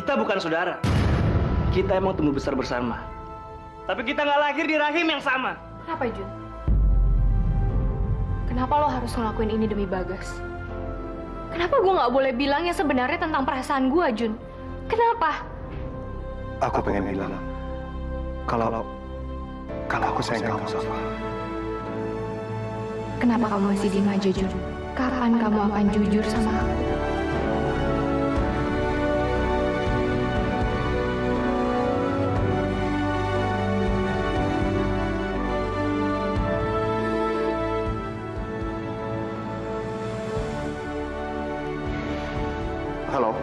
Kita bukan saudara. Kita emang tumbuh besar bersama. Tapi kita nggak lahir di rahim yang sama. Kenapa, Jun? Kenapa lo harus ngelakuin ini demi Bagas? Kenapa gue nggak boleh bilang yang sebenarnya tentang perasaan gue, Jun? Kenapa? Aku pengen bilang kalau aku sayang kamu, Safa. Kenapa kamu masih diem aja, Jun? Kapan kamu akan jujur sama aku? Halo?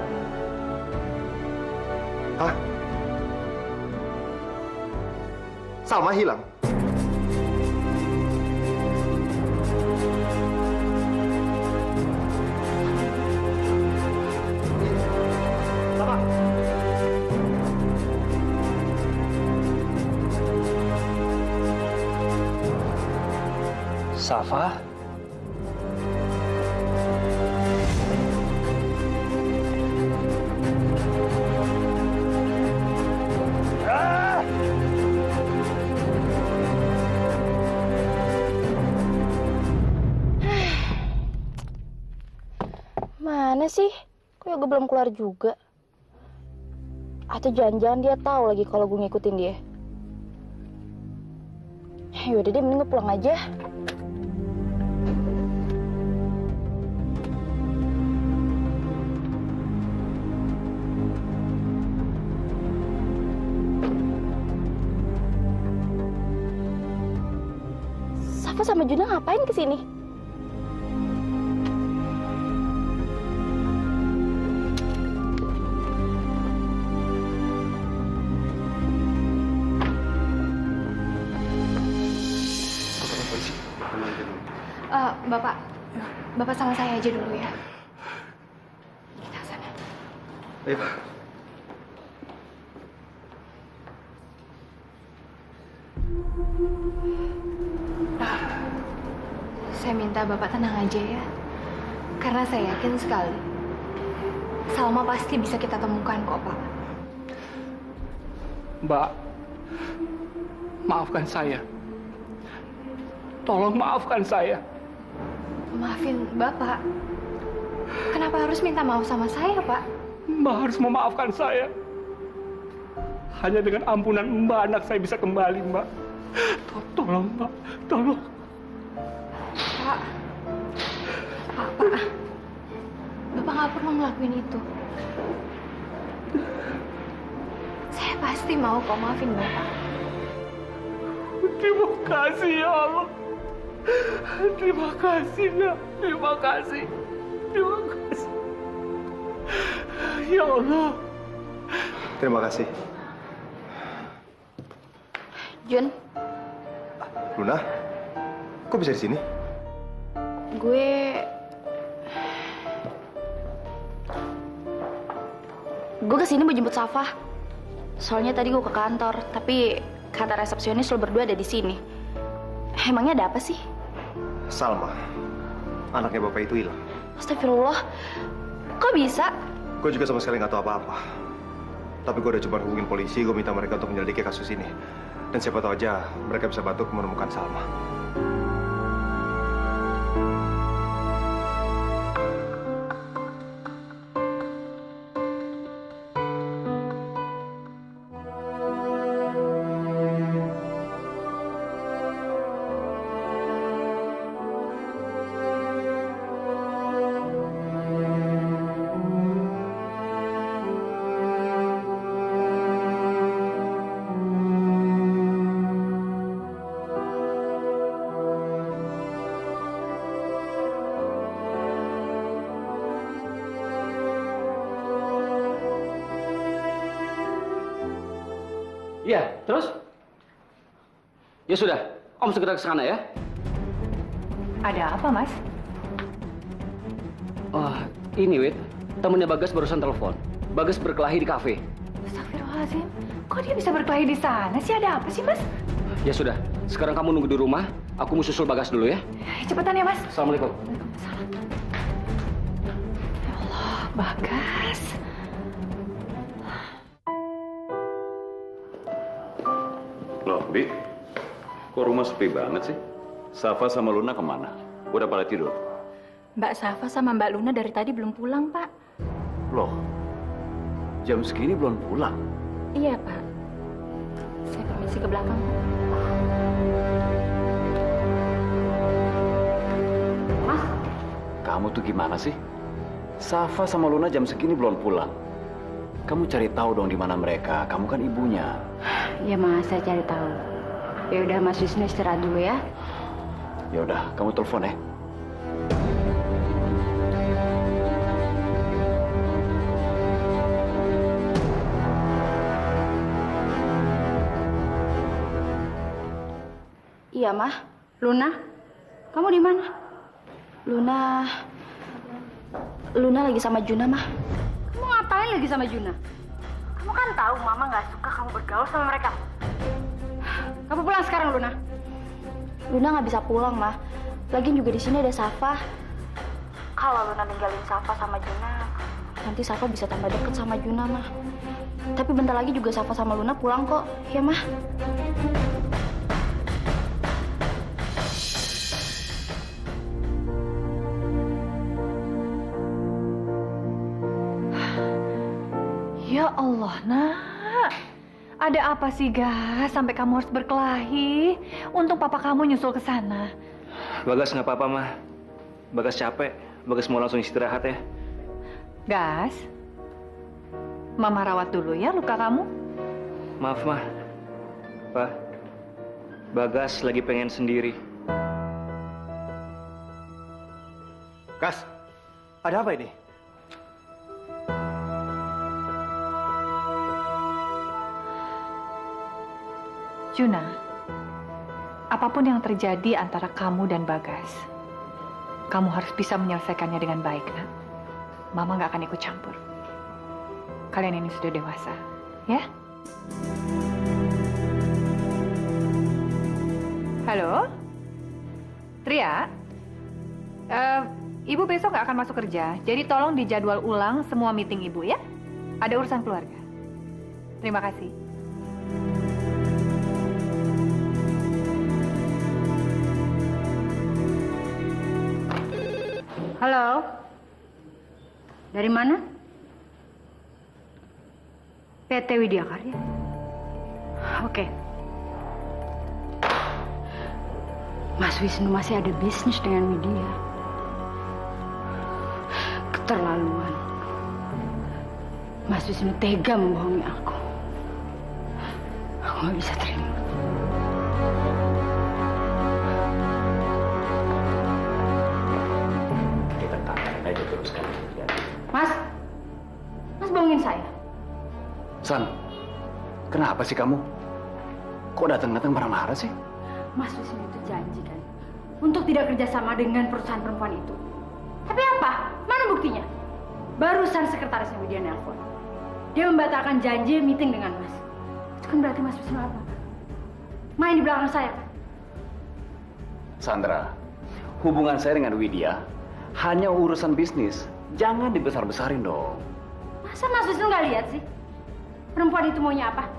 Hah? Salma hilang? Safa? Mana sih? Kok Yoga belum keluar juga? Atau jangan-jangan dia tahu lagi kalau gue ngikutin dia? Yaudah deh, mending gue pulang aja. Safa sama Juna ngapain kesini? Bapak sama saya aja dulu ya. Kita sana. Ayo. Saya minta Bapak tenang aja ya. Karena saya yakin sekali Salma pasti bisa kita temukan kok, Pak. Mbak, maafkan saya. Tolong maafkan saya. Maafin Bapak. Kenapa harus minta maaf sama saya, Pak? Mbak harus memaafkan saya. Hanya dengan ampunan Mbak, anak saya bisa kembali, Mbak. Tolong, Mbak. Tolong. Pak. Bapak nggak perlu ngelakuin itu. Saya pasti mau kok maafin Bapak. Terima kasih, ya Allah. Terima kasih, Nak. Terima kasih. Terima kasih. Ya Allah. Terima kasih. Jun, Luna, kok bisa di sini? gue kesini mau jemput Safa. Soalnya tadi gue ke kantor, tapi kata resepsionis lo berdua ada di sini. Emangnya ada apa sih? Salma, anaknya bapak itu hilang. Astagfirullah, kok bisa? Gue juga sama sekali nggak tahu apa-apa. Tapi gue udah coba hubungin polisi, gue minta mereka untuk menyelidiki kasus ini. Dan siapa tahu aja mereka bisa bantu menemukan Salma. Iya, terus? Ya sudah, Om segera ke sana ya. Ada apa, Mas? Oh, ini Wit, temennya Bagas barusan telepon. Bagas berkelahi di kafe. Astagfirullahaladzim. Kok dia bisa berkelahi di sana sih? Ada apa sih, Mas? Ya sudah, sekarang kamu nunggu di rumah. Aku mau susul Bagas dulu ya. Cepetan ya, Mas. Assalamualaikum. Ya Allah, Bagas. Loh, Bi, kok rumah sepi banget sih? Safa sama Luna kemana? Udah pada tidur? Mbak Safa sama Mbak Luna dari tadi belum pulang, Pak. Loh, jam segini belum pulang? Iya, Pak. Saya permisi ke belakang. Mas, Kamu tuh gimana sih? Safa sama Luna jam segini belum pulang. Kamu cari tahu dong di mana mereka. Kamu kan ibunya. ya Mas, saya cari tahu. Ya udah Mas Wisnu istirahat dulu ya. Ya udah, kamu telepon ya. Iya, Mah. Luna, kamu di mana? Luna lagi sama Juna, Mah. Kamu ngapain lagi sama Juna? Kamu kan tahu Mama nggak suka kamu bergaul sama mereka. Kamu pulang sekarang, Luna. Luna nggak bisa pulang, Mah. Lagian juga di sini ada Safa. Kalau Luna ninggalin Safa sama Juna, nanti Safa bisa tambah deket sama Juna, Mah. Tapi bentar lagi juga Safa sama Luna pulang kok, ya, Mah? Ya Allah, Nak. Ada apa sih, Gas? Sampai kamu harus berkelahi. Untung papa kamu nyusul ke sana. Bagas nggak apa-apa, Mah. Bagas capek. Bagas mau langsung istirahat ya. Gas, Mama rawat dulu ya luka kamu. Maaf, Mah. Pak, Bagas lagi pengen sendiri. Gas, ada apa ini? Juna, apapun yang terjadi antara kamu dan Bagas, kamu harus bisa menyelesaikannya dengan baik, Nak. Mama nggak akan ikut campur. Kalian ini sudah dewasa, ya? Halo? Tria? Ibu besok nggak akan masuk kerja, jadi tolong dijadwal ulang semua meeting ibu, ya? Ada urusan keluarga. Terima kasih. Halo. Dari mana? PT Widya Karya. Oke. Mas Wisnu masih ada bisnis dengan Widya. Keterlaluan. Mas Wisnu tega membohongi aku. Aku nggak bisa terima. Ayo teruskan. Ya. Mas bohongin saya. San, kenapa sih kamu? Kok datang-datang marah-marah sih? Mas Wisnu itu janji kan untuk tidak kerjasama dengan perusahaan perempuan itu. Tapi apa? Mana buktinya? Barusan sekretarisnya Widya nelpon. Dia membatalkan janji meeting dengan Mas. Itu kan berarti Mas Wisnu apa? Main di belakang saya. Sandra, hubungan saya dengan Widya hanya urusan bisnis. Jangan dibesar-besarin dong. Masa Mas Wisnu nggak lihat sih? Perempuan itu maunya apa?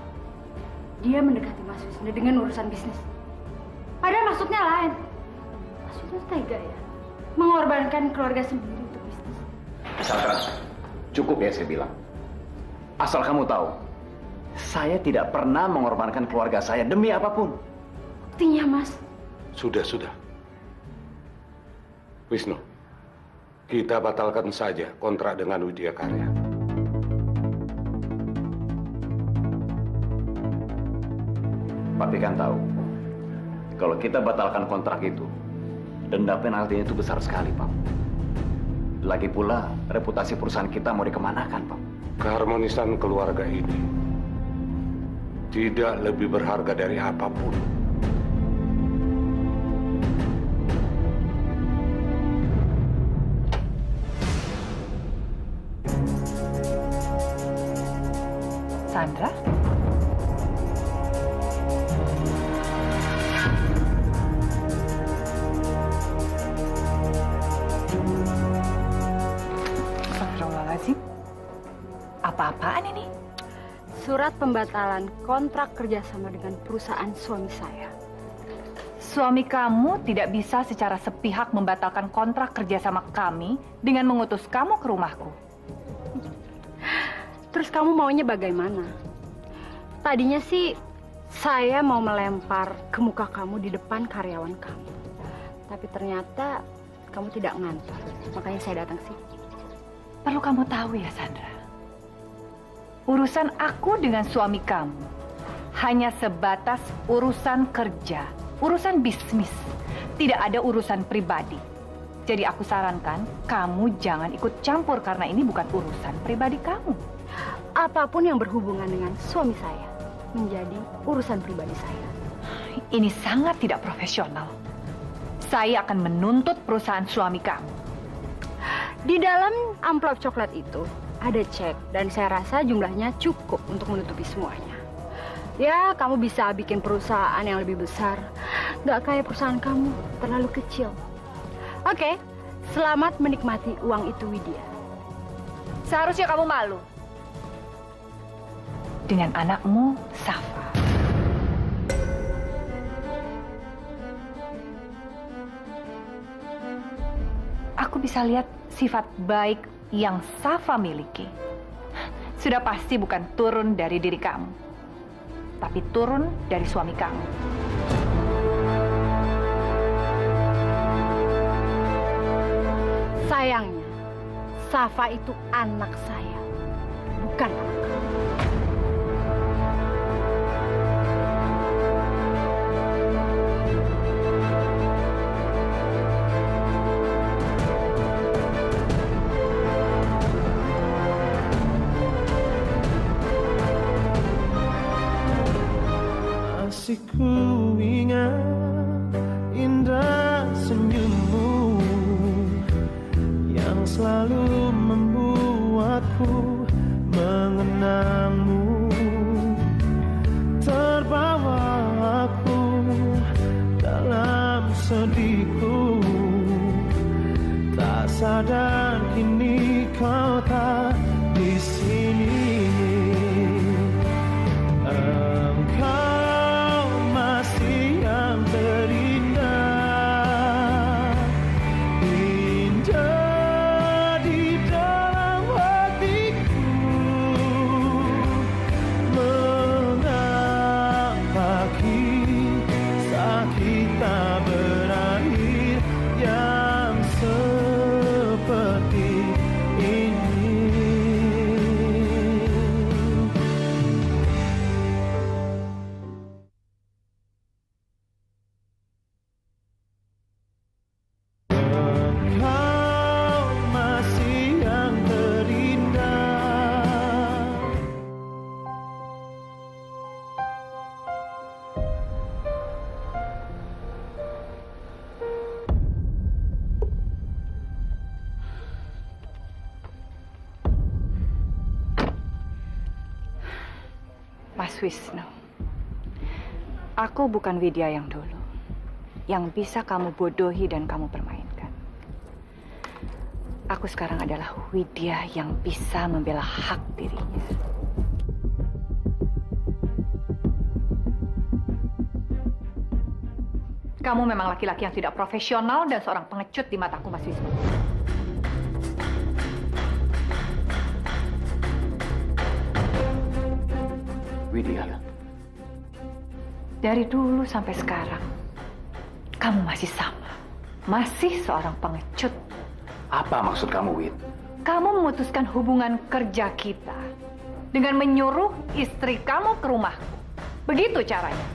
Dia mendekati Mas Wisnu dengan urusan bisnis. Padahal maksudnya lain. Mas Wisnu tega ya? Mengorbankan keluarga sendiri untuk bisnis. Sandra, cukup ya saya bilang. Asal kamu tahu, saya tidak pernah mengorbankan keluarga saya demi apapun. Buktinya, Mas. Sudah. Wisnu, kita batalkan saja kontrak dengan Widya Karya. Papi kan tahu, kalau kita batalkan kontrak itu, denda penaltinya itu besar sekali, Pak. Lagi pula, reputasi perusahaan kita mau dikemanakan, Pak? Keharmonisan keluarga ini tidak lebih berharga dari apapun. Sandra? Astagfirullahaladzim. Apa-apaan ini? surat pembatalan kontrak kerjasama dengan perusahaan suami saya. Suami kamu tidak bisa secara sepihak membatalkan kontrak kerjasama kami dengan mengutus kamu ke rumahku. Terus kamu maunya bagaimana? Tadinya sih saya mau melempar ke muka kamu di depan karyawan kamu. Tapi ternyata kamu tidak ngantor. Makanya saya datang sini. Perlu kamu tahu ya, Sandra. Urusan aku dengan suami kamu hanya sebatas urusan kerja, urusan bisnis. Tidak ada urusan pribadi. Jadi aku sarankan kamu jangan ikut campur karena ini bukan urusan pribadi kamu. Apapun yang berhubungan dengan suami saya menjadi urusan pribadi saya. Ini sangat tidak profesional. Saya akan menuntut perusahaan suami kamu. Di dalam amplop coklat itu ada cek dan saya rasa jumlahnya cukup untuk menutupi semuanya. Ya, kamu bisa bikin perusahaan yang lebih besar. Nggak kayak perusahaan kamu, terlalu kecil. Oke, selamat menikmati uang itu, Widya. Seharusnya kamu malu dengan anakmu, Safa. Aku bisa lihat sifat baik yang Safa miliki. Sudah pasti bukan turun dari diri kamu, tapi turun dari suami kamu. Sayangnya, Safa itu anak saya, bukan anak kamu. Masih ku ingat indah senyummu yang selalu membuatku mengenangmu. Terbawa aku dalam sedihku, tak sadar kini kau tak di sini. Mas Wisnu, aku bukan Widya yang dulu, yang bisa kamu bodohi dan kamu permainkan. Aku sekarang adalah Widya yang bisa membela hak dirinya. Kamu memang laki-laki yang tidak profesional dan seorang pengecut di mataku, Mas Wisnu. Widya, Dari dulu sampai sekarang, kamu masih sama. Masih seorang pengecut. apa maksud kamu, Wid? Kamu memutuskan hubungan kerja kita dengan menyuruh istri kamu ke rumahku. Begitu caranya.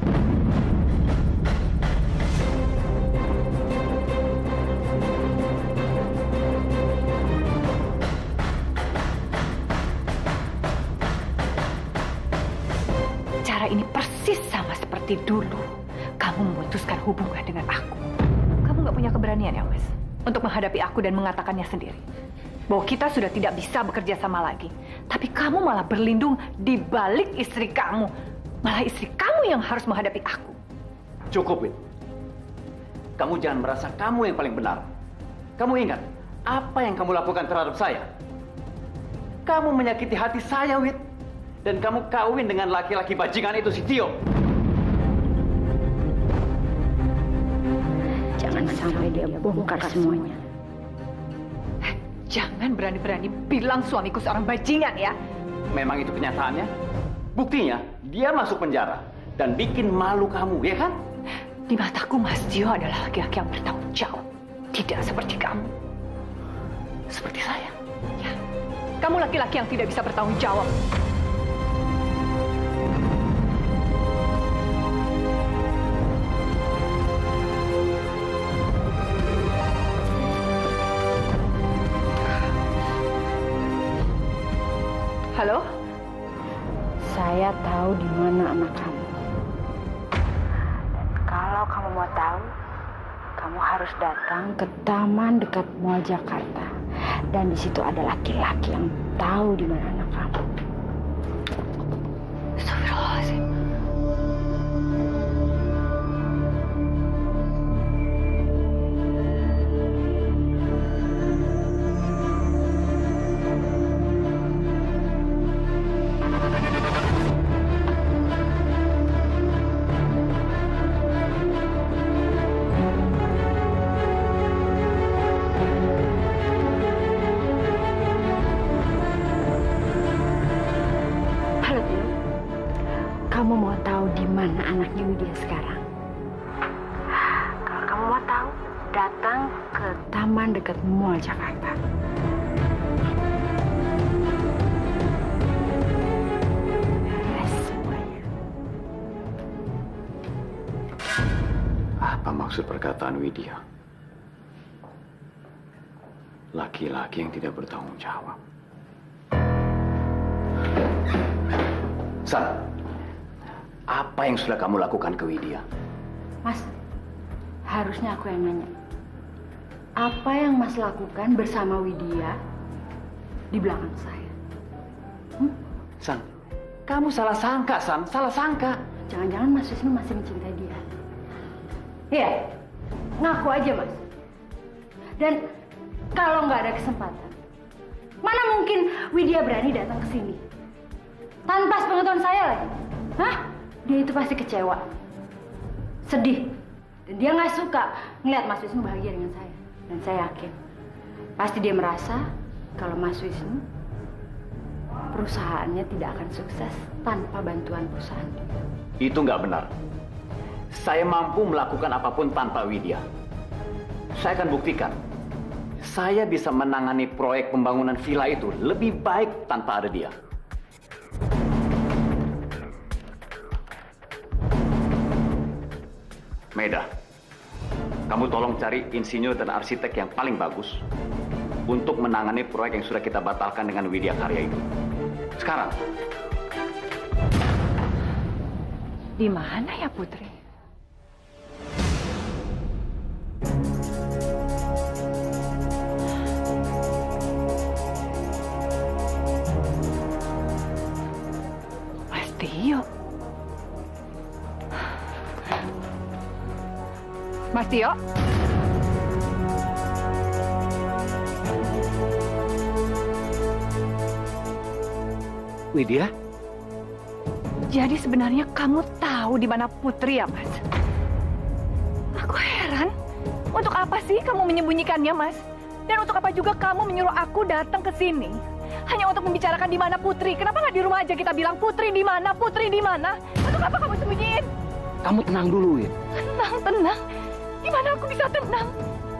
Cara ini persis sama seperti dulu kamu memutuskan hubungan dengan aku. Kamu nggak punya keberanian ya, Mas, untuk menghadapi aku dan mengatakannya sendiri. Bahwa kita sudah tidak bisa bekerja sama lagi. Tapi kamu malah berlindung di balik istri kamu. Malah istri kamu yang harus menghadapi aku. Cukup, Wid. Kamu jangan merasa kamu yang paling benar. Kamu ingat apa yang kamu lakukan terhadap saya? Kamu menyakiti hati saya, Wid. Dan kamu kawin dengan laki-laki bajingan itu, si Tio. Jangan sampai dia bongkar semuanya. Jangan berani-berani bilang suamiku seorang bajingan ya. Memang itu kenyataannya. Buktinya, dia masuk penjara dan bikin malu kamu, ya kan? Di mataku Mas Tio adalah laki-laki yang bertanggung jawab. Tidak seperti kamu. Seperti saya. Ya, kamu laki-laki yang tidak bisa bertanggung jawab. Halo? Saya tahu di mana anak kamu. Dan kalau kamu mau tahu, kamu harus datang ke taman dekat Mall Jakarta. Dan di situ ada laki-laki yang tahu di mana anak kamu. Astagfirullahaladzim. Halo Tio, kamu mau tahu di mana anaknya Widya sekarang? Kalau kamu mau tahu, datang ke taman dekat Mall Jakarta. Beres semuanya. Apa maksud perkataan Widya? Laki-laki yang tidak bertanggung jawab. San, apa yang sudah kamu lakukan ke Widya? Mas, harusnya aku yang nanya. Apa yang Mas lakukan bersama Widya di belakang saya? San, kamu salah sangka, San. Salah sangka. Jangan-jangan Mas Wisnu masih mencintai dia. Iya, ngaku aja Mas. Dan kalau nggak ada kesempatan, mana mungkin Widya berani datang ke sini? Tanpa sepengetahuan saya lagi. Hah? Dia itu pasti kecewa. Sedih. Dan dia nggak suka ngeliat Mas Wisnu bahagia dengan saya. Dan saya yakin, pasti dia merasa kalau Mas Wisnu perusahaannya tidak akan sukses tanpa bantuan perusahaan. Itu nggak benar. Saya mampu melakukan apapun tanpa Widya. Saya akan buktikan. Saya bisa menangani proyek pembangunan villa itu lebih baik tanpa ada dia. Meda, kamu tolong cari insinyur dan arsitek yang paling bagus untuk menangani proyek yang sudah kita batalkan dengan Widya Karya itu. Sekarang. Di mana ya Putri? Mas Tio. Mas Tio? Widya? Jadi sebenarnya kamu tahu di mana Putri ya, Mas? Aku heran. Untuk apa sih kamu menyembunyikannya, Mas? Dan untuk apa juga kamu menyuruh aku datang ke sini? Hanya untuk membicarakan di mana Putri. Kenapa nggak di rumah aja kita bilang Putri di mana? Putri di mana? Untuk apa kamu sembunyiin? Kamu tenang dulu, Wid. Tenang. Gimana aku bisa tenang?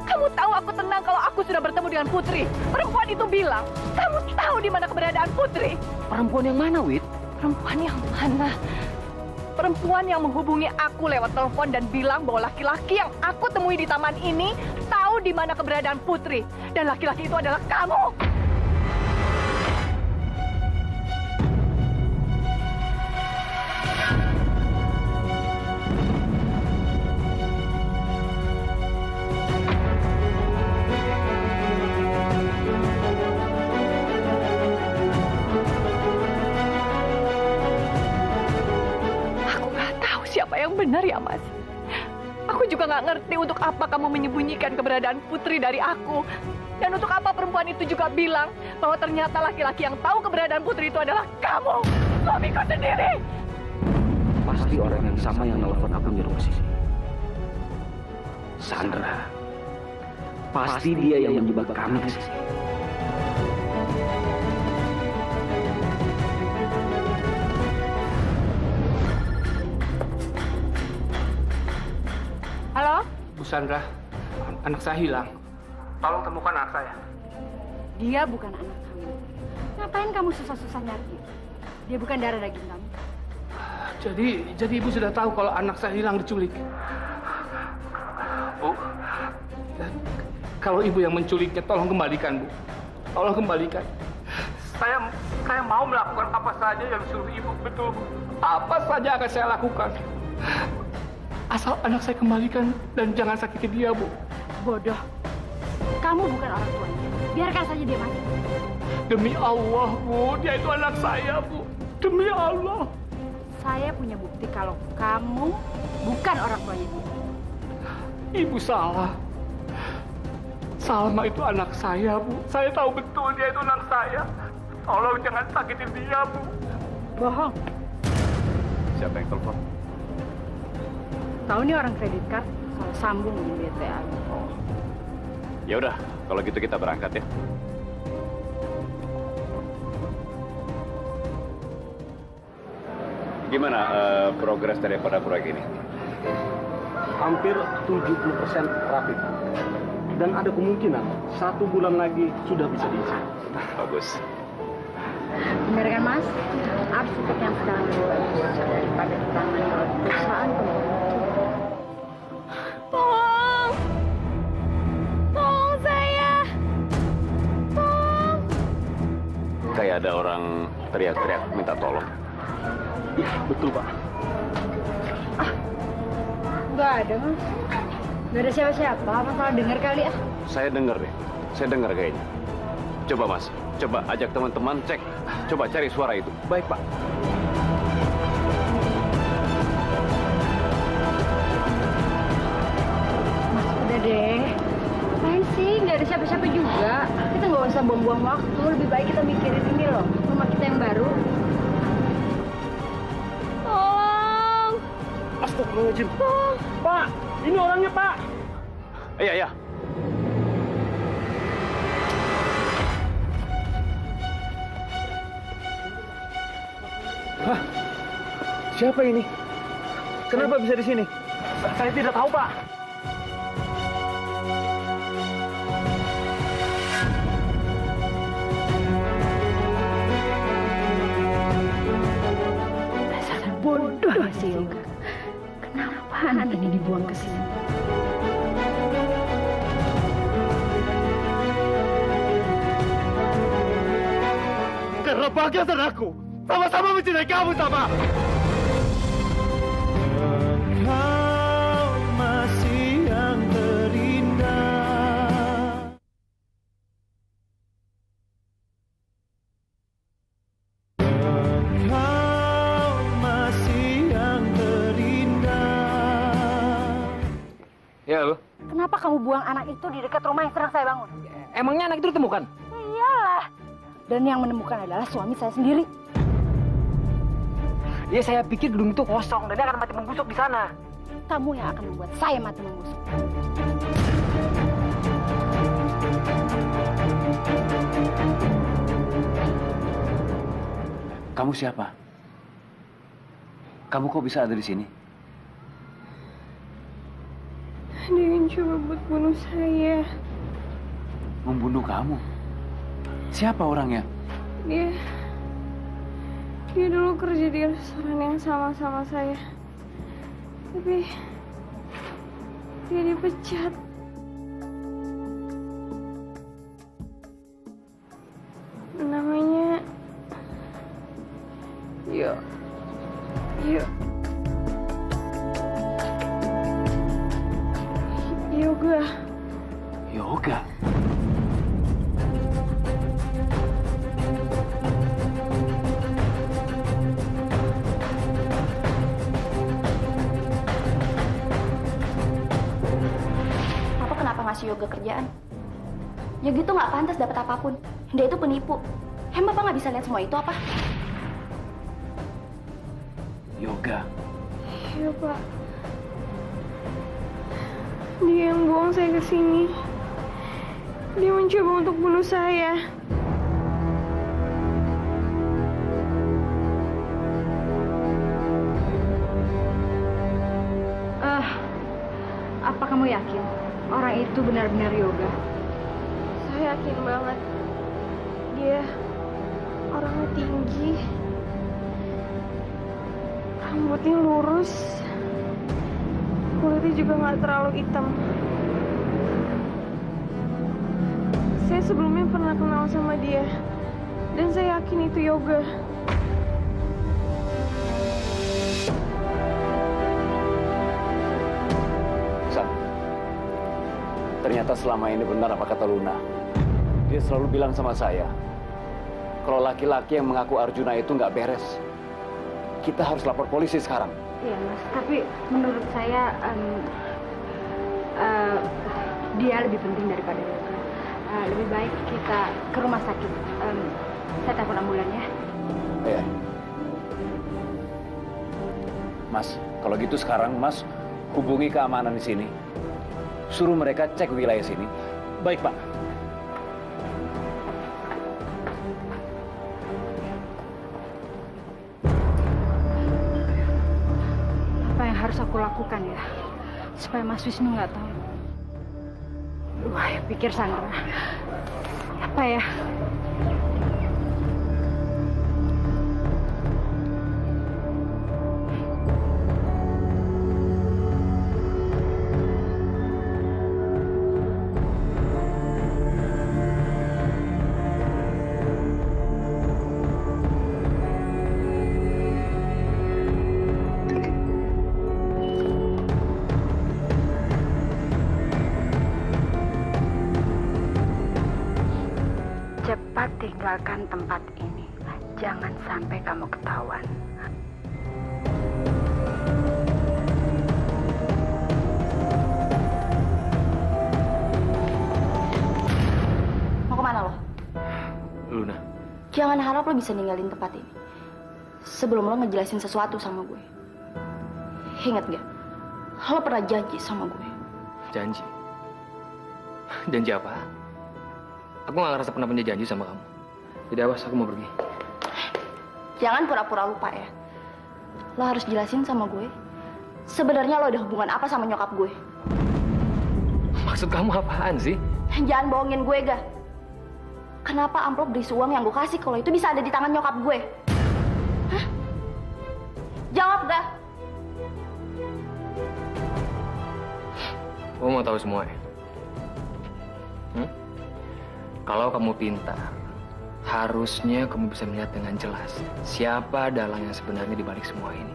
Kamu tahu aku tenang kalau aku sudah bertemu dengan Putri. Perempuan itu bilang, kamu tahu di mana keberadaan Putri. Perempuan yang mana, Wid? Perempuan yang mana? Perempuan yang menghubungi aku lewat telepon dan bilang bahwa laki-laki yang aku temui di taman ini tahu di mana keberadaan Putri. Dan laki-laki itu adalah kamu. Siapa yang benar ya, Mas? Aku juga nggak ngerti untuk apa kamu menyembunyikan keberadaan Putri dari aku. Dan untuk apa perempuan itu juga bilang bahwa ternyata laki-laki yang tahu keberadaan Putri itu adalah kamu. suamiku sendiri. Pasti orang yang sama yang nelfon aku nyuruh ke sini. Sandra. Pasti dia yang menjebak kami ke sini. Halo? Bu Sandra, anak saya hilang. Tolong temukan anak saya. Dia bukan anak kamu. Ngapain kamu susah-susah nyari? Dia bukan darah daging kamu. Jadi ibu sudah tahu kalau anak saya hilang diculik. Bu, dan kalau ibu yang menculiknya, tolong kembalikan, Bu. Tolong kembalikan. Saya mau melakukan apa saja yang suruh ibu, betul, Bu. Apa saja akan saya lakukan. Asal anak saya kembalikan dan jangan sakiti dia, Bu. Bodoh. Kamu bukan orang tuanya. Biarkan saja dia mati. Demi Allah, Bu, dia itu anak saya, Bu. Demi Allah. Saya punya bukti kalau kamu bukan orang tuanya dia. Ibu salah. Salma itu anak saya, Bu. Saya tahu betul dia itu anak saya. Tolong jangan sakitin dia, Bu. Bohong. Siapa yang telepon? Tahu nih orang kredit card salah sambung di BTA. Ya udah, kalau gitu kita berangkat ya. Gimana progres daripada proyek ini? Hampir 70% rapi. Dan ada kemungkinan 1 bulan lagi sudah bisa diisi. Bagus. Benar kan, Mas? Arsitek yang sedang daripada ditangani oleh perusahaan Tolong! Tolong saya! Tolong! Kayak ada orang teriak-teriak minta tolong. Ya, betul, Pak. Nggak ada, Mas. Nggak ada siapa-siapa. Apa salah dengar kali, ah? Saya dengar deh. Saya dengar kayaknya. Coba Mas, coba ajak teman-teman cek. Coba cari suara itu. Baik, Pak. Mas, udah deh. Ngapain sih? Nggak ada siapa-siapa juga. Kita nggak usah buang-buang waktu. Lebih baik kita mikirin ini loh. Rumah kita yang baru. Tolong! Astagfirullahaladzim. Pak, ini orangnya, Pak. Iya, iya. Hah? Siapa ini? Kenapa bisa di sini? Saya tidak tahu, Pak. Dasar bodoh si Yoga. Kenapa anak ini dibuang ke sini? Karena Bagas dan aku sama-sama mencintai kamu, sama. Engkau masih yang terindah. Engkau masih yang terindah. Ya, lo. Kenapa kamu buang anak itu di dekat rumah yang sedang saya bangun? Emangnya anak itu ditemukan? Iyalah. Dan yang menemukan adalah suami saya sendiri. Ya, saya pikir gedung itu kosong dan dia akan mati membusuk di sana. Kamu yang akan membuat saya mati membusuk. Kamu siapa? Kamu kok bisa ada di sini? Ada yang coba buat bunuh saya. Membunuh kamu? Siapa orangnya? Dia dulu kerja di restoran yang sama saya. Tapi dia dipecat. Namanya Yoga. Yoga? Papa kenapa ngasih Yoga kerjaan? Yoga itu nggak pantas dapat apapun. Dia itu penipu. Bapak nggak bisa lihat semua itu apa? Yoga. Iya, Pak. Dia yang buang saya ke sini. Dia mencoba untuk bunuh saya. Apa kamu yakin orang itu benar-benar Yoga? Saya yakin banget. Dia orangnya tinggi. Rambutnya lurus. Kulitnya juga nggak terlalu hitam. Saya sebelumnya pernah kenal sama dia. Dan saya yakin itu Yoga. San, ternyata selama ini benar apa kata Luna. Dia selalu bilang sama saya, kalau laki-laki yang mengaku Arjuna itu nggak beres. Kita harus lapor polisi sekarang. Iya, Mas. Tapi menurut saya dia lebih penting daripada Yoga. Lebih baik kita ke rumah sakit. Saya telepon ambulan ya. Iya. Mas, kalau gitu sekarang Mas hubungi keamanan di sini. Suruh mereka cek wilayah sini. Baik, Pak. Apa yang harus aku lakukan ya? Supaya Mas Wisnu nggak tahu. Wah, pikir Sandra. Apa ya? Cepat tinggalkan tempat ini. Jangan sampai kamu ketahuan. Mau kemana lo? Luna. Jangan harap lo bisa ninggalin tempat ini sebelum lo ngejelasin sesuatu sama gue. Ingat gak? Lo pernah janji sama gue. Janji? Janji apa? Aku nggak ngerasa pernah punya janji sama kamu. Jadi awas, aku mau pergi. Jangan pura-pura lupa ya. Lo harus jelasin sama gue. Sebenarnya lo ada hubungan apa sama nyokap gue? Maksud kamu apaan sih? Jangan bohongin gue, Ga. Kenapa amplop berisi uang yang gue kasih kalau itu bisa ada di tangan nyokap gue? Hah? Jawab, Ga. Kamu mau tahu semua ya? Kalau kamu pintar, harusnya kamu bisa melihat dengan jelas siapa dalang yang sebenarnya di balik semua ini.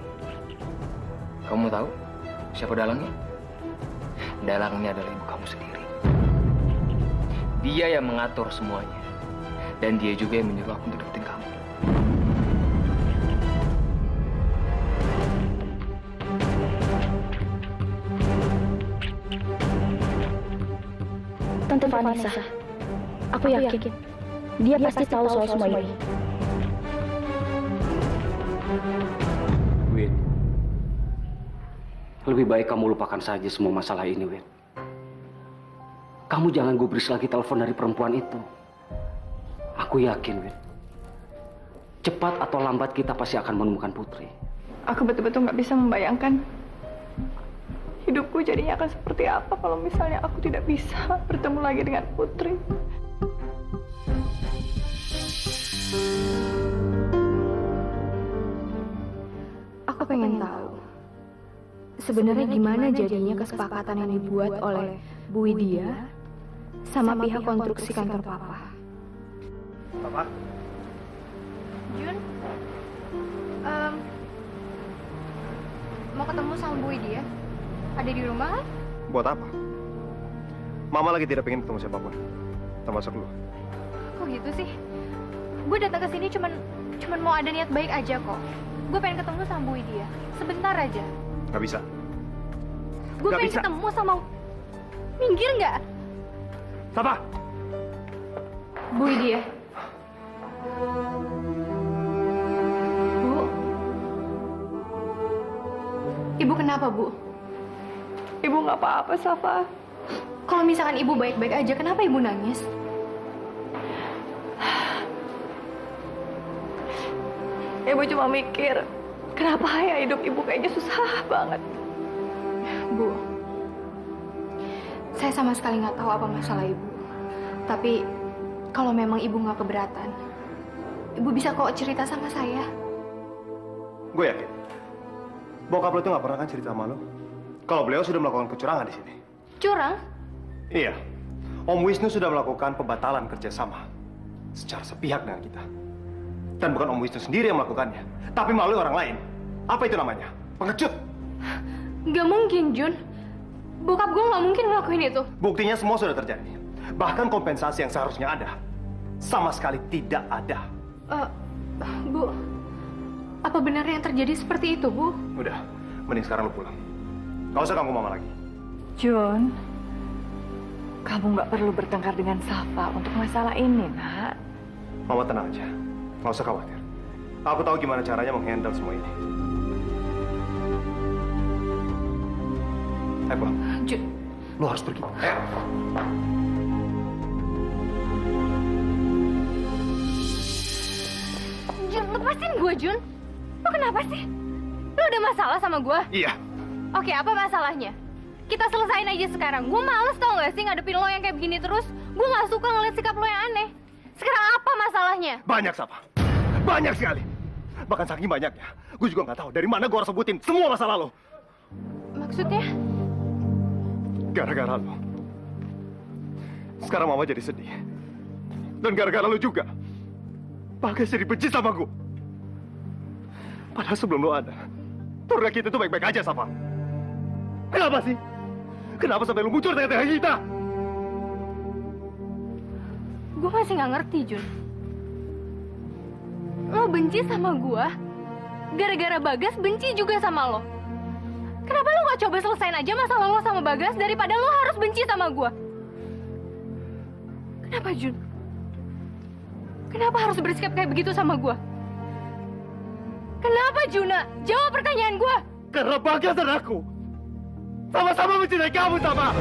Kamu tahu siapa dalangnya? Dalangnya adalah ibu kamu sendiri. Dia yang mengatur semuanya. Dan dia juga yang menyuruh aku untuk deketin kamu. Tante Vanessa. Aku yakin dia pasti tahu soal semua ini. Win, lebih baik kamu lupakan saja semua masalah ini, Win. Kamu jangan gubris lagi telepon dari perempuan itu. Aku yakin, Win, cepat atau lambat kita pasti akan menemukan Putri. Aku betul-betul nggak bisa membayangkan hidupku jadinya akan seperti apa kalau misalnya aku tidak bisa bertemu lagi dengan Putri. Aku pengen tahu sebenarnya gimana jadinya kesepakatan yang dibuat oleh Bu Widya sama pihak konstruksi kantor Papa. Papa? Jun, mau ketemu sama Bu Widya? Ada di rumah kan? Buat apa? Mama lagi tidak pengen ketemu siapapun. Kita masuk dulu. Kok gitu sih? Gue datang ke sini cuman mau ada niat baik aja kok. Gue pengen ketemu sama Bu Widya. Sebentar aja. Nggak bisa. Gue Nggak pengen bisa. ketemu sama... Minggir nggak? Safa! Bu Widya. Bu. Ibu kenapa, Bu? Ibu nggak apa-apa, Safa. Kalau misalkan ibu baik-baik aja, kenapa ibu nangis? Ibu cuma mikir, kenapa ya hidup ibu kayaknya susah banget. Bu, saya sama sekali nggak tahu apa masalah ibu. Tapi kalau memang ibu nggak keberatan, ibu bisa kok cerita sama saya. Gue yakin, bokap lo itu nggak pernah kan cerita sama lo kalau beliau sudah melakukan kecurangan di sini. Curang? Iya, Om Wisnu sudah melakukan pembatalan kerjasama secara sepihak dengan kita. Dan bukan Om Wisnu sendiri yang melakukannya, tapi melalui orang lain. Apa itu namanya? Pengecut. Nggak mungkin, Jun. Bokap gue nggak mungkin ngelakuin itu. Buktinya semua sudah terjadi. Bahkan kompensasi yang seharusnya ada, sama sekali tidak ada. Bu, apa benar yang terjadi seperti itu, Bu? Udah, mending sekarang lo pulang. Gak usah ganggu mama lagi. Jun, kamu nggak perlu bertengkar dengan Safa untuk masalah ini, nak. Mama tenang aja, gak usah khawatir. Aku tahu gimana caranya menghandle semua ini. Ayo pulang. Jun. Lo harus pergi. Ayo. Jun, lepasin gue, Jun. Lo kenapa sih? Lo ada masalah sama gue? Iya. Oke, apa masalahnya? Kita selesain aja sekarang. Gue males tau gak sih ngadepin lo yang kayak begini terus. Gue gak suka ngeliat sikap lo yang aneh. Sekarang apa masalahnya? Banyak, Safa. Banyak sekali. Bahkan saking banyaknya, gue juga nggak tahu dari mana gue harus sebutin semua masalah lo. Maksudnya? Gara-gara lo. Sekarang mama jadi sedih. Dan gara-gara lo juga. Bagas jadi benci sama gue. Padahal sebelum lo ada, keluarga kita tuh baik-baik aja, Safa. Kenapa sih? Kenapa sampai lo muncul tengah-tengah kita? Gue masih nggak ngerti, Jun. Lo benci sama gue, gara-gara Bagas benci juga sama lo. Kenapa lo nggak coba selesain aja masalah lo sama Bagas daripada lo harus benci sama gue? Kenapa, Jun? Kenapa harus bersikap kayak begitu sama gue? Kenapa, Juna? Jawab pertanyaan gue. Karena Bagas dan aku sama-sama mencintai kamu, Safa.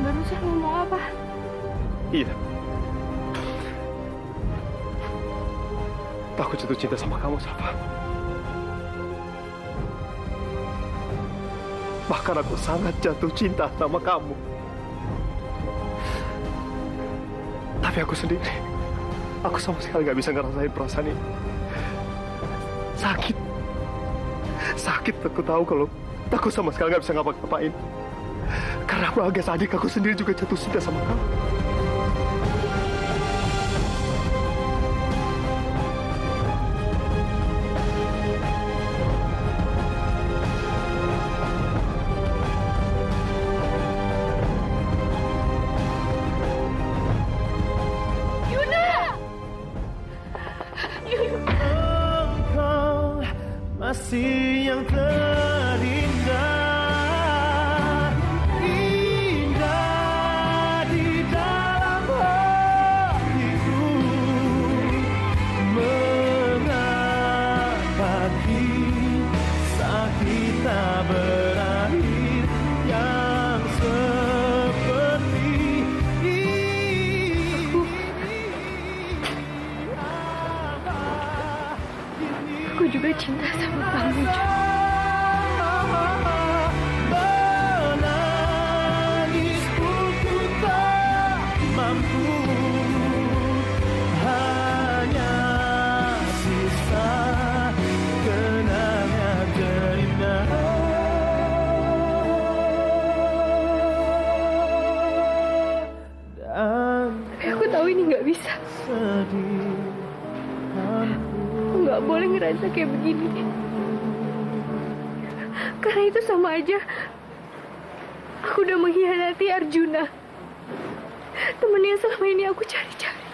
Barusan ngomong apa? Iya. Aku jatuh cinta sama kamu, Safa. Bahkan aku sangat jatuh cinta sama kamu. Tapi aku sendiri, aku sama sekali gak bisa ngerasain perasaan ini. Sakit. Sakit, aku tahu kalau aku sama sekali gak bisa ngapa-ngapain. Karena Bagas adik aku sendiri juga jatuh cinta sama kamu. Engkau masih yang terindah, indah di dalam hatiku. Mengapa kisah kita berakhir yang seperti ini? Aku juga cinta sama kamu, Jun. Menangisku ku tak mampu, hanya sisa kenangan terindah. Dan Tapi aku tahu ini nggak bisa. sedih. Aku nggak boleh ngerasa kayak begini. Karena itu sama aja aku udah mengkhianati Arjuna, temen yang selama ini aku cari-cari.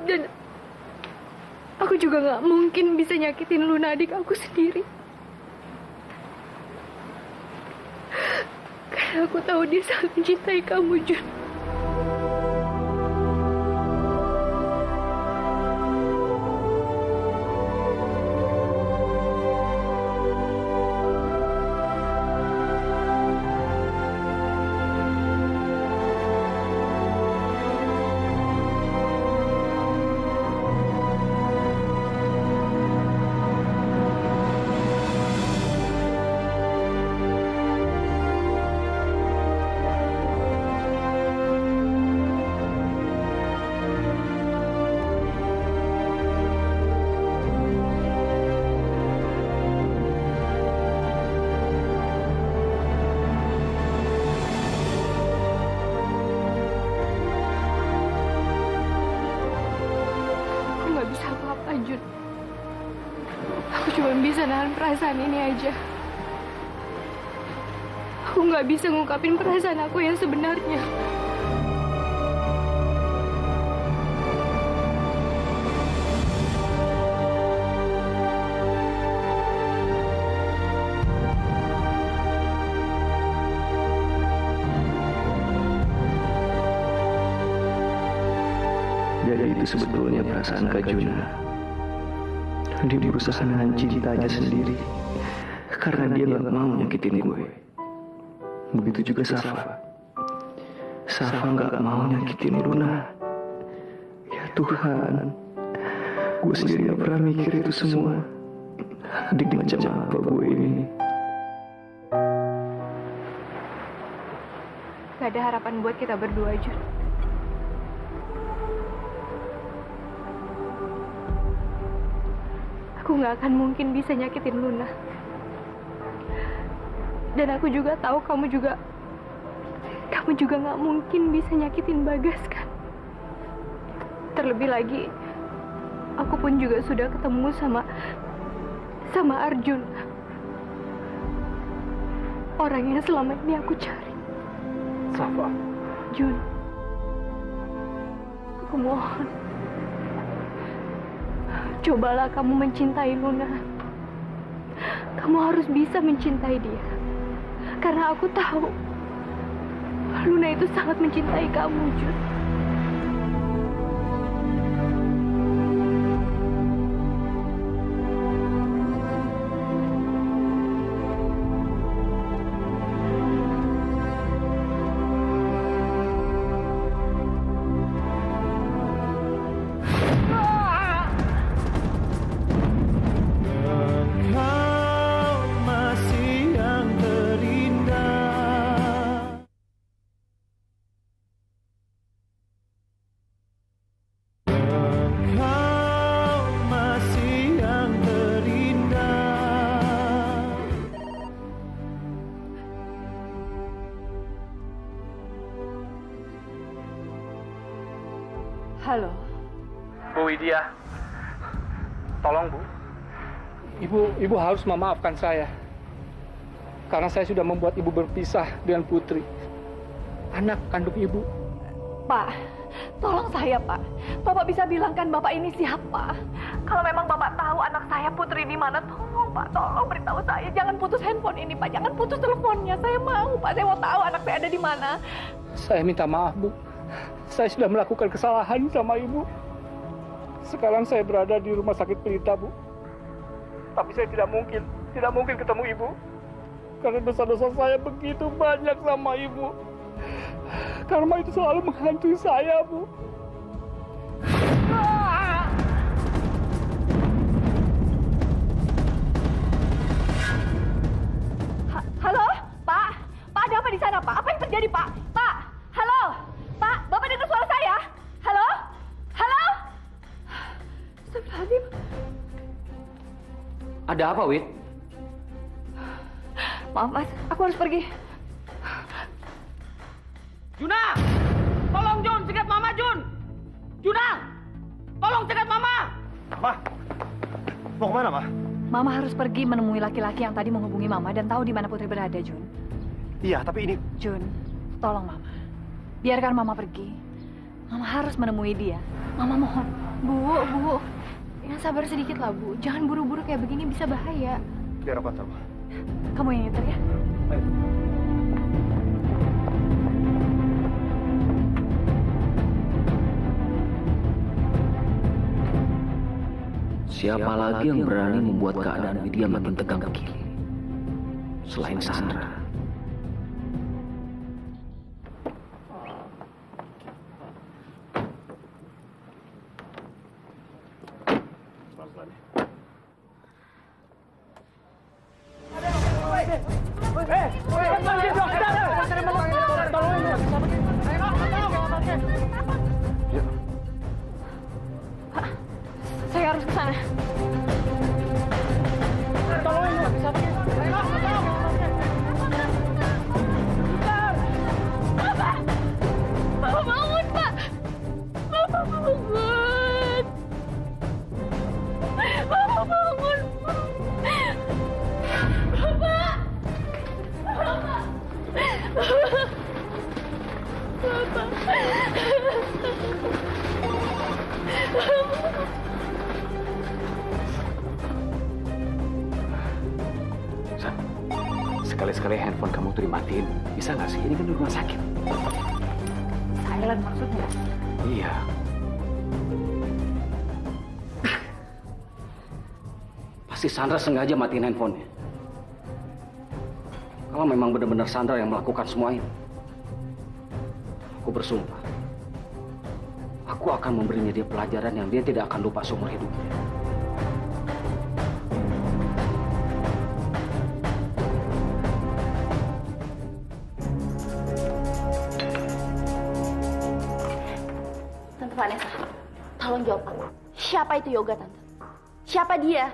Dan aku juga gak mungkin bisa nyakitin Luna, adik aku sendiri. Karena aku tahu dia sangat mencintai kamu, Jun. Jun, aku cuma bisa nahan perasaan ini aja. Aku nggak bisa ngungkapin perasaan aku yang sebenarnya. Jadi itu sebetulnya perasaan Kak Juna. Dia berusaha nahan cintanya sendiri karena dia nggak mau nyakitin gue. Begitu juga Safa. Safa nggak mau nyakitin Luna. Ya Tuhan, gue sendiri nggak pernah mikir itu semua. Adik macam apa gue ini? Gak ada harapan buat kita berdua, Jun. Aku nggak akan mungkin bisa nyakitin Luna. Dan aku juga tahu kamu juga nggak mungkin bisa nyakitin Bagas, kan? Terlebih lagi, aku pun juga sudah ketemu sama Arjun, orang yang selama ini aku cari. Safa. Jun, aku mohon, cobalah kamu mencintai Luna. Kamu harus bisa mencintai dia. Karena aku tahu Luna itu sangat mencintai kamu, Jun. Halo. Bu Widya, tolong Bu. Ibu harus memaafkan saya. Karena saya sudah membuat Ibu berpisah dengan Putri, anak kandung Ibu. Pak, tolong saya, Pak. Bapak bisa bilangkan Bapak ini siapa? Kalau memang Bapak tahu anak saya Putri di mana, tolong Pak, tolong beritahu saya. Jangan putus handphone ini, Pak. Jangan putus teleponnya. Saya mau, Pak. Saya mau tahu anak saya ada di mana. Saya minta maaf, Bu. Saya sudah melakukan kesalahan sama Ibu. Sekarang saya berada di rumah sakit Pelita, Bu. Tapi saya tidak mungkin ketemu Ibu. Karena dosa-dosa saya begitu banyak sama Ibu. Karma itu selalu menghantui saya, Bu. Halo, Pak? Pak, ada apa di sana, Pak? Apa yang terjadi, Pak? Pak, halo? Pak, Bapak dengar suara saya? Halo? Halo? Astagfirullahaladzim. Ada apa, Wid? Maaf, Mas. Aku harus pergi. Juna! Tolong, Jun! Cegat Mama, Jun! Juna! Tolong cegat Mama! Ma! Mau kemana, Ma? Mama harus pergi menemui laki-laki yang tadi menghubungi Mama dan tahu di mana Putri berada, Jun. Iya, tapi ini... Jun, tolong Mama. Biarkan Mama pergi. Mama harus menemui dia. Mama mohon. Bu, yang sabar sedikit lah, Bu. Jangan buru-buru kayak begini, bisa bahaya. Biar apa tahu. Kamu yang nyetir ya? Ayo. Siapa lagi yang berani membuat keadaan Widya makin tegang begini? Selain Sandra. Saya harus ke sana. Bapak bangun, Pak. Bapak bangun. Bapak bangun. Bapak. San, sekali-sekali handphone kamu tuh dimatiin. Bisa nggak sih? Ini kan di rumah sakit. Silent maksudnya? Iya. Pasti Sandra sengaja matiin handphonenya. Kalau memang benar-benar Sandra yang melakukan semua ini, aku bersumpah, aku akan memberinya dia pelajaran yang dia tidak akan lupa seumur hidupnya. Tante Vanessa, tolong jawab aku. Siapa itu Yoga, Tante? Siapa dia?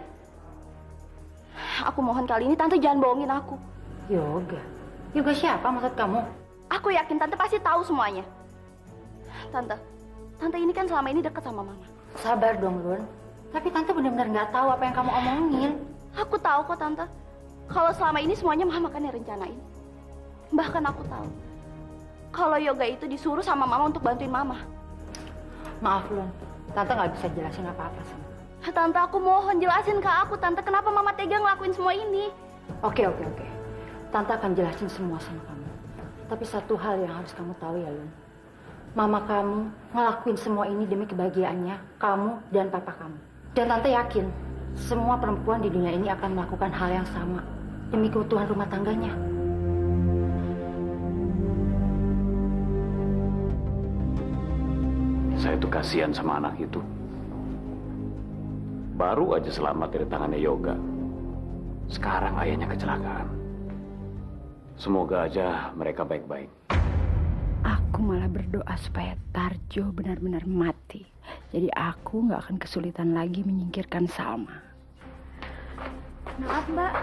Aku mohon kali ini Tante jangan bohongin aku. Yoga? Yoga siapa maksud kamu? Aku yakin Tante pasti tahu semuanya. Tante ini kan selama ini dekat sama Mama. Sabar dong, Lun. Tapi Tante benar-benar nggak tahu apa yang kamu omongin. Aku tahu kok, Tante. Kalau selama ini semuanya Mama kan yang rencanain. Bahkan aku tahu kalau Yoga itu disuruh sama Mama untuk bantuin Mama. Maaf, Lun. Tante nggak bisa jelasin apa-apa sama. Tante, aku mohon jelasin ke aku, Tante, kenapa Mama tega ngelakuin semua ini? Oke. Tante akan jelasin semua sama kamu. Tapi satu hal yang harus kamu tahu ya, Lun. Mama kamu ngelakuin semua ini demi kebahagiaannya kamu dan papa kamu. Dan Tante yakin semua perempuan di dunia ini akan melakukan hal yang sama demi keutuhan rumah tangganya. Saya tuh kasihan sama anak itu. Baru aja selamat dari tangannya Yoga. Sekarang ayahnya kecelakaan. Semoga aja mereka baik-baik. Aku malah berdoa supaya Tarjo benar-benar mati. Jadi aku nggak akan kesulitan lagi menyingkirkan Salma. Maaf, Mbak.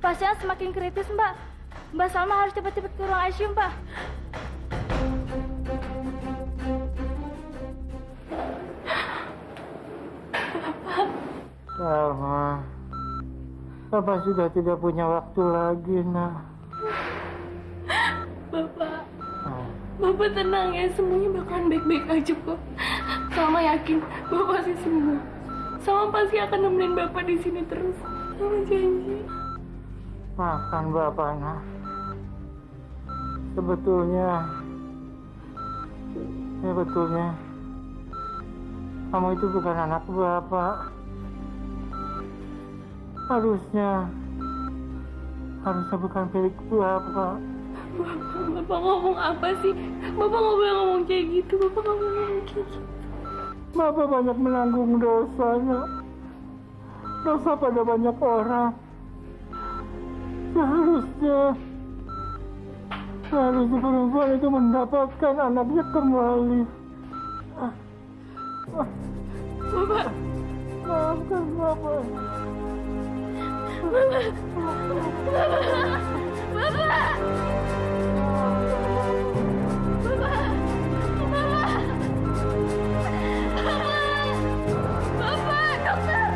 Pasien semakin kritis, Mbak. Mbak Salma harus cepat-cepat ke ruang ICU, Mbak. Salma, Papa sudah tidak punya waktu lagi, nak. Bapak tenang ya, semuanya bakalan baik-baik aja kok. Salma yakin Bapak pasti sembuh. Salma pasti akan nemenin Bapak di sini terus. Salma janji. Maafkan Bapak, nak. Sebetulnya kamu itu bukan anak Bapak. Harusnya bukan milik Bapak. Bapak ngomong apa sih? Bapak nggak boleh ngomong kayak gitu. Bapak nggak boleh ngomong kayak gitu. Bapak banyak menanggung dosanya. Dosa pada banyak orang. Seharusnya perempuan itu mendapatkan anaknya kembali. Bapak. Maafkan Bapak. Bapak, dokter.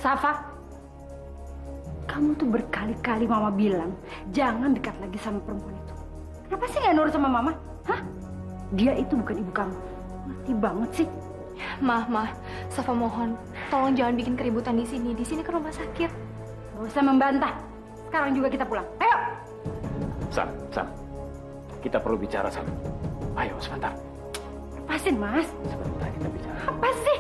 Safa, kamu tuh berkali-kali mama bilang jangan dekat lagi sama perempuan itu. Kenapa sih nggak nurut sama mama? Hah? Dia itu bukan ibu kamu. Ngerti banget sih. Mah, Safa mohon, tolong jangan bikin keributan di sini. Di sini kan rumah sakit. Gak usah membantah. Sekarang juga kita pulang. Ayo. Sam. Kita perlu bicara, Sam. Ayo, sebentar. Lepasin, Mas. Sebentar kita bicara. Apa sih?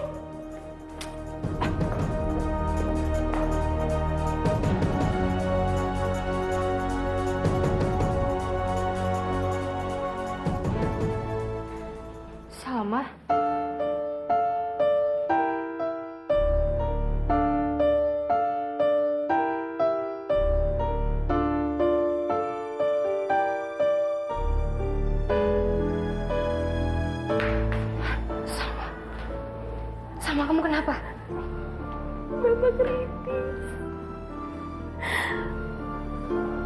Salma. Salma, kamu kenapa? Bapak kritis.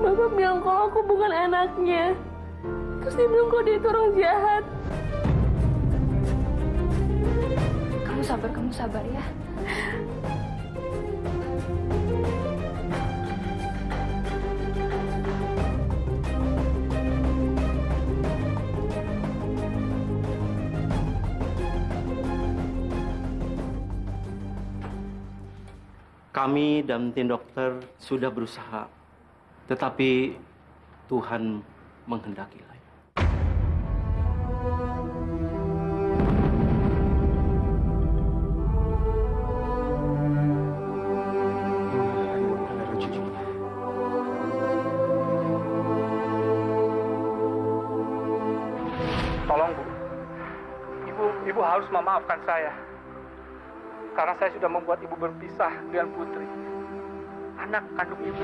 Bapak bilang kalau aku bukan anaknya. Terus dia bilang kalau dia itu orang jahat. Kamu sabar ya. Kami dan tim dokter sudah berusaha, tetapi Tuhan menghendaki lain. Tolong, Bu. Ibu harus memaafkan saya. Karena saya sudah membuat ibu berpisah dengan Putri, anak kandung ibu.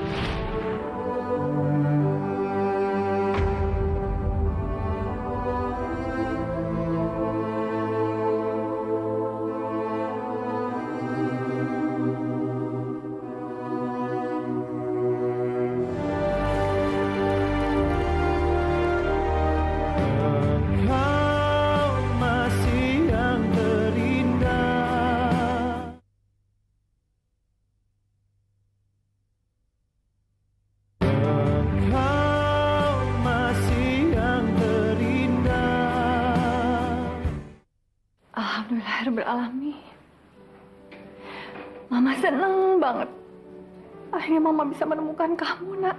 Alhamdulillahirobbilalamin. Mama seneng banget. Akhirnya Mama bisa menemukan kamu, Nak.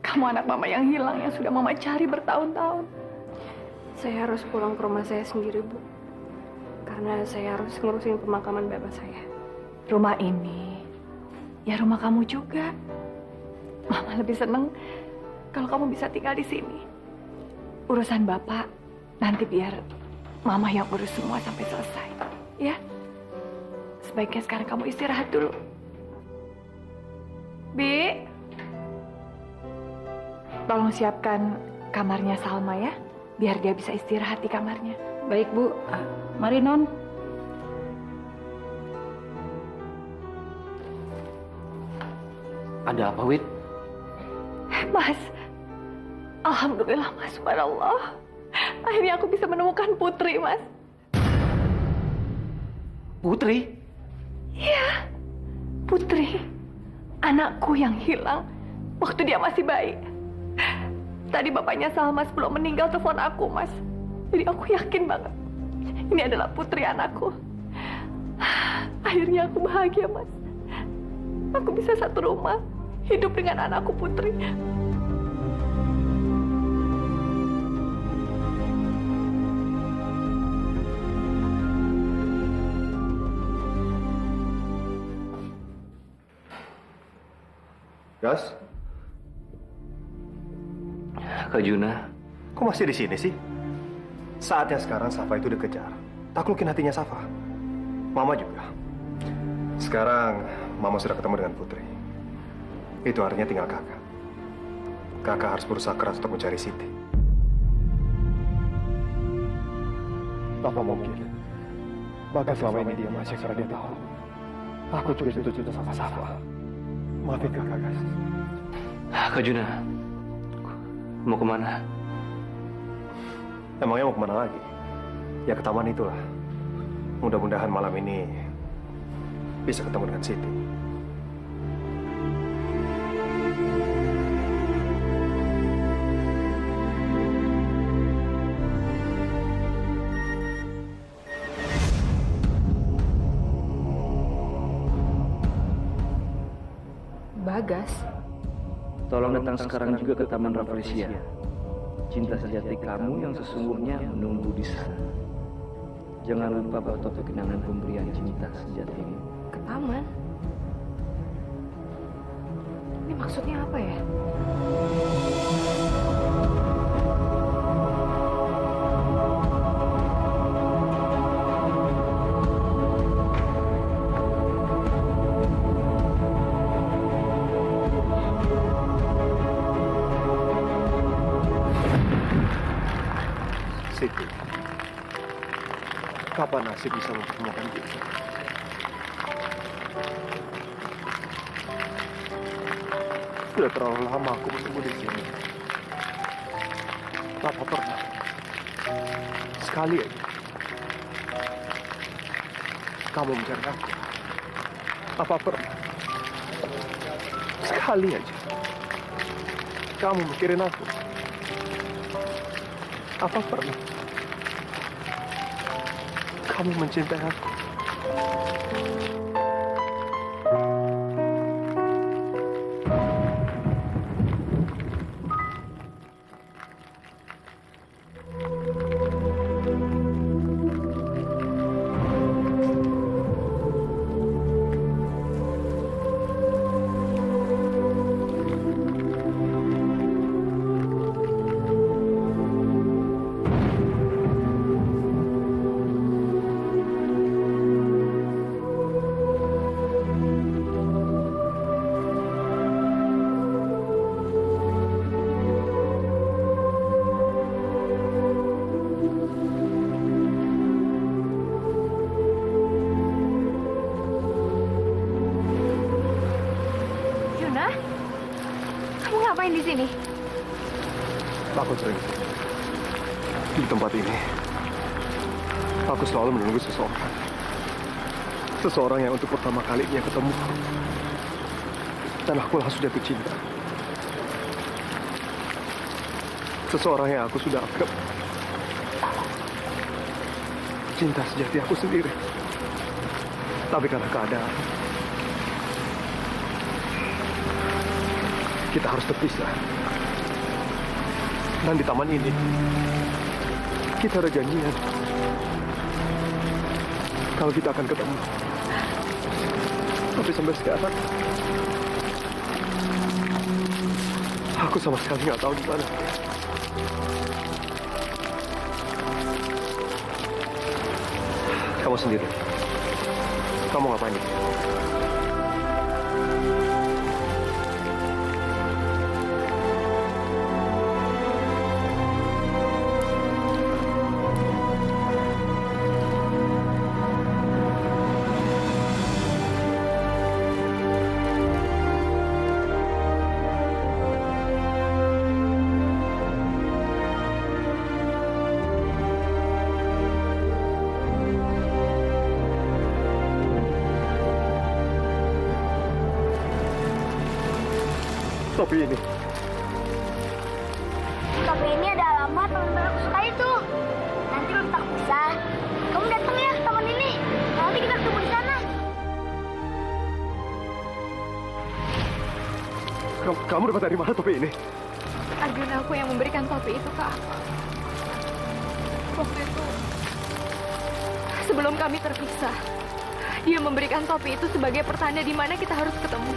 Kamu anak Mama yang hilang, yang sudah Mama cari bertahun-tahun. Saya harus pulang ke rumah saya sendiri, Bu. Karena saya harus ngurusin pemakaman bapak saya. Rumah ini, ya rumah kamu juga. Mama lebih seneng kalau kamu bisa tinggal di sini. Urusan Bapak, nanti biar Mama yang urus semua sampai selesai. Ya? Sebaiknya sekarang kamu istirahat dulu. Bi, tolong siapkan kamarnya Salma ya, biar dia bisa istirahat di kamarnya. Baik, Bu. Mari, Non. Ada apa, Wit? Mas, alhamdulillah, Mas, subhanallah. Akhirnya aku bisa menemukan Putri, Mas. Putri? Iya, Putri. Anakku yang hilang waktu dia masih bayi. Tadi bapaknya Salma sebelum meninggal telepon aku, Mas. Jadi aku yakin banget ini adalah Putri anakku. Akhirnya aku bahagia, Mas. Aku bisa satu rumah, hidup dengan anakku Putri. Gas? Kak Juna, Kok masih di sini sih? Saatnya sekarang Safa itu dikejar. Taklukin hatinya Safa. Mama juga. Sekarang Mama sudah ketemu dengan Putri. Itu artinya tinggal kakak. Kakak harus berusaha keras untuk mencari Siti. Apa mungkin? Bahkan selama ini dia masih karena dia tahu. Aku juga jatuh cinta sama Safa. Maafin kakak, guys. Kak Juna, mau kemana? Emangnya mau kemana lagi? Ya ke taman itulah. Mudah-mudahan malam ini bisa ketemu dengan Siti. Bagas? Tolong datang sekarang juga ke Taman Rafflesia. Cinta sejati kamu yang sesungguhnya menunggu di sana. Jangan lupa bawa topik kenangan pemberian cinta sejatimu. Ke taman? Ini maksudnya apa ya? Siti, kapan nasib bisa mempertemukan kita? Sudah terlalu lama aku menunggu di sini. Papa pernah sekali aja kamu mencari aku. Apa pernah sekali aja kamu mikirin aku? Apa pernah kamu mencintai aku? Juna? Kamu ngapain di sini? Aku sering di tempat ini. Aku selalu menunggu seseorang. Seseorang yang untuk pertama kalinya ketemu. Dan aku langsung jatuh cinta. Seseorang yang aku sudah anggap cinta sejati aku sendiri. Tapi karena keadaan, kita harus berpisah. Dan di taman ini, kita ada janjian kalau kita akan ketemu. Tapi sampai sekarang, aku sama sekali nggak tahu di mana. Kamu sendiri, kamu ngapain di sini? Topi ini. Topi ini ada alamat teman aku suka itu. Nanti lu tak bisa. Kamu datang ya ke taman ini. Nanti kita ketemu di sana. Kamu dapat dari mana topi ini? Arjuna aku yang memberikan topi itu ke aku. Waktu itu, sebelum kami terpisah, dia memberikan topi itu sebagai pertanda di mana kita harus ketemu.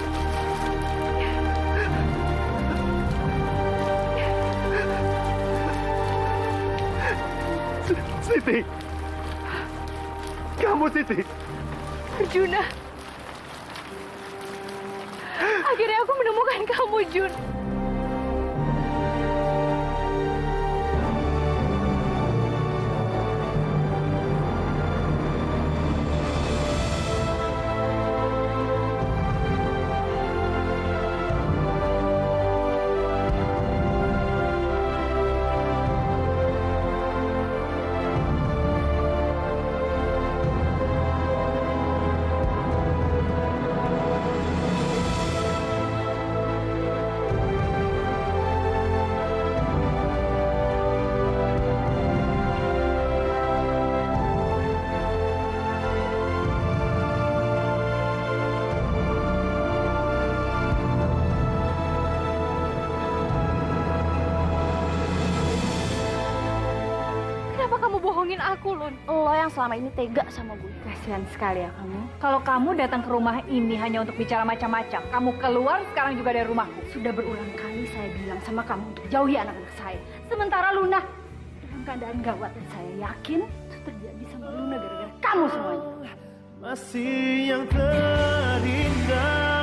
Siti, kamu Siti. Arjuna, akhirnya aku menemukan kamu, Jun. bohongin aku, Lun. Lo yang selama ini tega sama gue. Kasihan sekali ya kamu. Kalau kamu datang ke rumah ini hanya untuk bicara macam-macam, kamu keluar sekarang juga dari rumahku. Sudah berulang kali saya bilang sama kamu untuk jauhi anak-anak saya. Sementara Luna dalam keadaan gawat, dan saya yakin itu terjadi sama Luna gara-gara kamu semuanya. Masih yang terindah